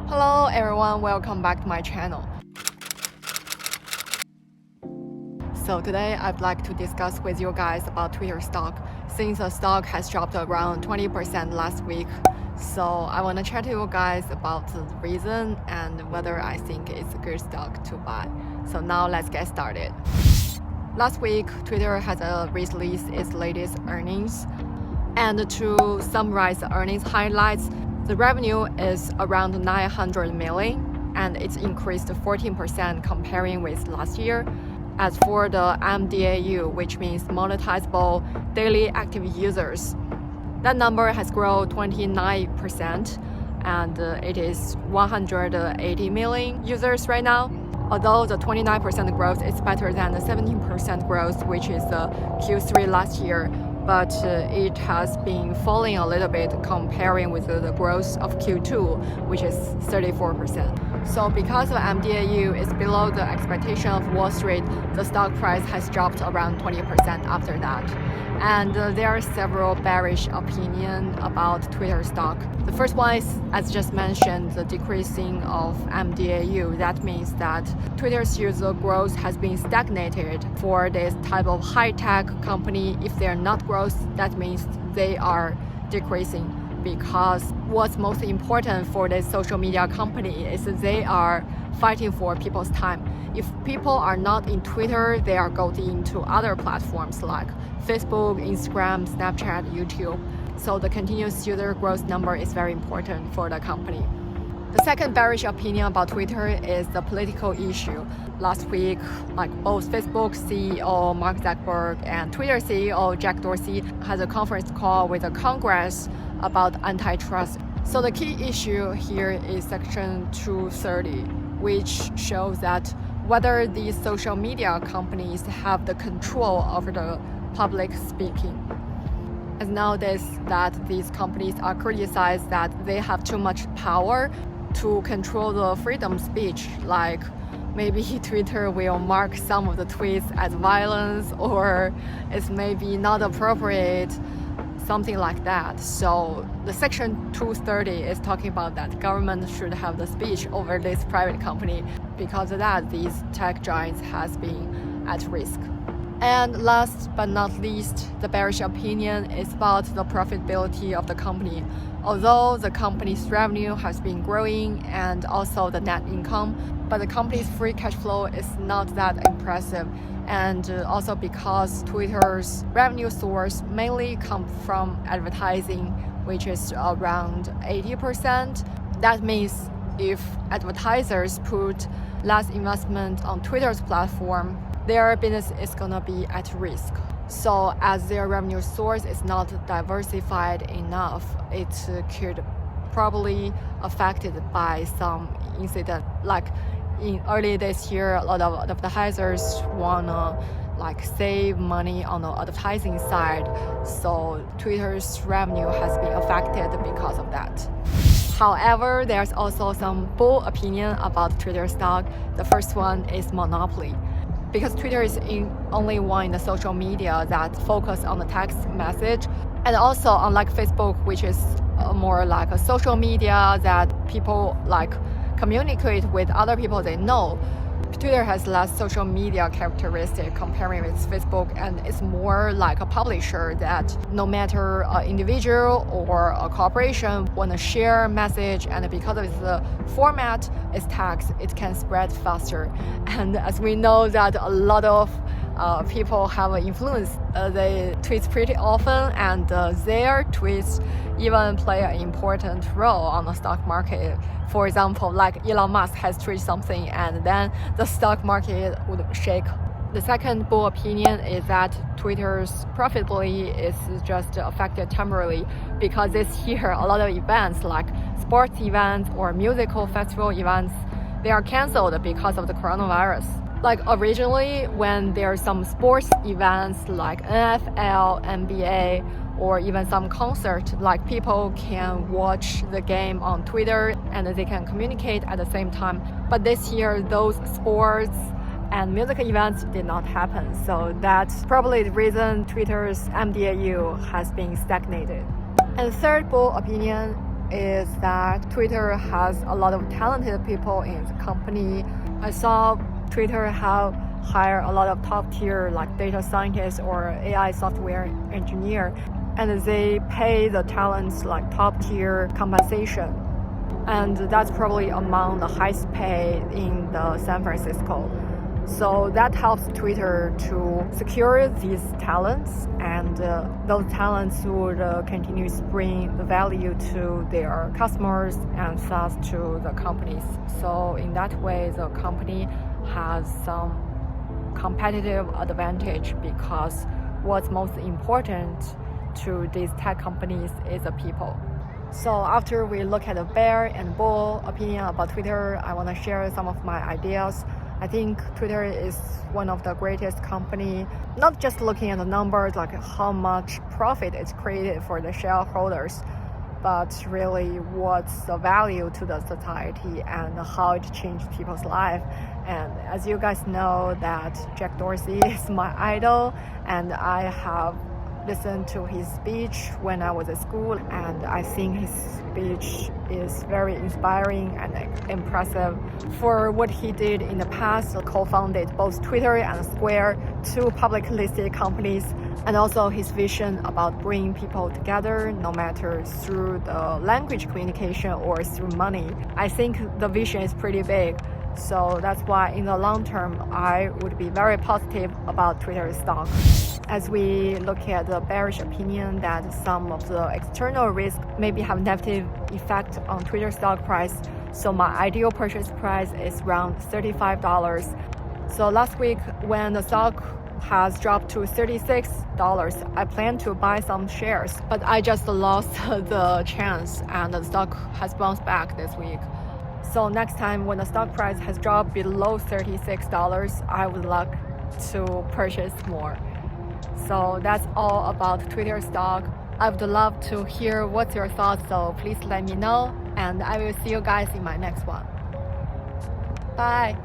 Hello everyone, welcome back to my channel. So today I'd like to discuss with you guys about Twitter stock, since the stock has dropped around 20% last week. So I want to chat to you guys about the reason and whether I think it's a good stock to buy. So now let's get started. Last week, Twitter has released its latest earnings. And to summarize the earnings highlights, the revenue is around 900 million and it's increased 14% comparing with last year. As for the MDAU, which means monetizable daily active users, that number has grown 29% and it is 180 million users right now. Although the 29% growth is better than the 17% growth, which is the Q3 last year, but it has been falling a little bit comparing with the growth of Q2, which is 34%. So because the MDAU is below the expectation of Wall Street, the stock price has dropped around 20% after that. And there are several bearish opinions about Twitter stock. The first one is, as just mentioned, the decreasing of MDAU. That means that Twitter's user growth has been stagnated for this type of high-tech company. If they're not growth, that means they are decreasing, because what's most important for this social media company is that they are fighting for people's time. If people are not in Twitter, they are going into other platforms like Facebook, Instagram, Snapchat, YouTube. So the continuous user growth number is very important for the company. The second bearish opinion about Twitter is the political issue. Last week, both Facebook CEO Mark Zuckerberg and Twitter CEO Jack Dorsey had a conference call with the Congress about antitrust. So the key issue here is Section 230, which shows that whether these social media companies have the control over the public speaking. As nowadays that these companies are criticized that they have too much power to control the freedom of speech, like maybe Twitter will mark some of the tweets as violence, or it's maybe not appropriate, something like that. So the Section 230 is talking about that government should have the speech over this private company. Because of that, these tech giants has been at risk. And last but not least, the bearish opinion is about the profitability of the company. Although the company's revenue has been growing and also the net income, but the company's free cash flow is not that impressive. And also because Twitter's revenue source mainly comes from advertising, which is around 80%. That means if advertisers put less investment on Twitter's platform, their business is gonna be at risk. So as their revenue source is not diversified enough, it could probably affected by some incident. Like in early this year, a lot of advertisers wanna save money on the advertising side. So Twitter's revenue has been affected because of that. However, there's also some bull opinion about Twitter stock. The first one is monopoly. Because Twitter is only one in the social media that focus on the text message. And also unlike Facebook, which is more like a social media that people communicate with other people they know, Twitter has less social media characteristic comparing with Facebook, and it's more like a publisher that no matter an individual or a corporation want to share a message, and because of the format is text, it can spread faster. And as we know that a lot of people have an influence, they tweet pretty often, and their tweets even play an important role on the stock market. For example, like Elon Musk has tweeted something and then the stock market would shake. The second bull opinion is that Twitter's profitability is just affected temporarily, because this year a lot of events like sports events or musical festival events, they are cancelled because of the coronavirus. Like originally, when there are some sports events like NFL, NBA, or even some concert, like people can watch the game on Twitter and they can communicate at the same time. But this year, those sports and music events did not happen. So that's probably the reason Twitter's MDAU has been stagnated. And the third bull opinion is that Twitter has a lot of talented people in the company. I saw Twitter have hired a lot of top tier like data scientists or AI software engineer, and they pay the talents like top tier compensation. And that's probably among the highest pay in the San Francisco. So that helps Twitter to secure these talents, and those talents would continue to bring the value to their customers and thus to the companies. So in that way, the company has some competitive advantage because what's most important to these tech companies is the people. So after we look at the bear and bull opinion about Twitter, I want to share some of my ideas. I think Twitter is one of the greatest company, not just looking at the numbers, like how much profit is created for the shareholders, but really what's the value to the society and how it changed people's life. And as you guys know that Jack Dorsey is my idol, and I have listened to his speech when I was at school, and I think his speech is very inspiring and impressive. For what he did in the past, co-founded both Twitter and Square, two public listed companies, and also his vision about bringing people together, no matter through the language communication or through money. I think the vision is pretty big. So that's why in the long term, I would be very positive about Twitter stock. As we look at the bearish opinion that some of the external risk maybe have negative effect on Twitter stock price, so my ideal purchase price is around $35. So last week when the stock has dropped to $36, I plan to buy some shares, but I just lost the chance and the stock has bounced back this week. So next time when the stock price has dropped below $36, I would like to purchase more. So that's all about Twitter stock. I would love to hear what's your thoughts, so please let me know, and I will see you guys in my next one. Bye!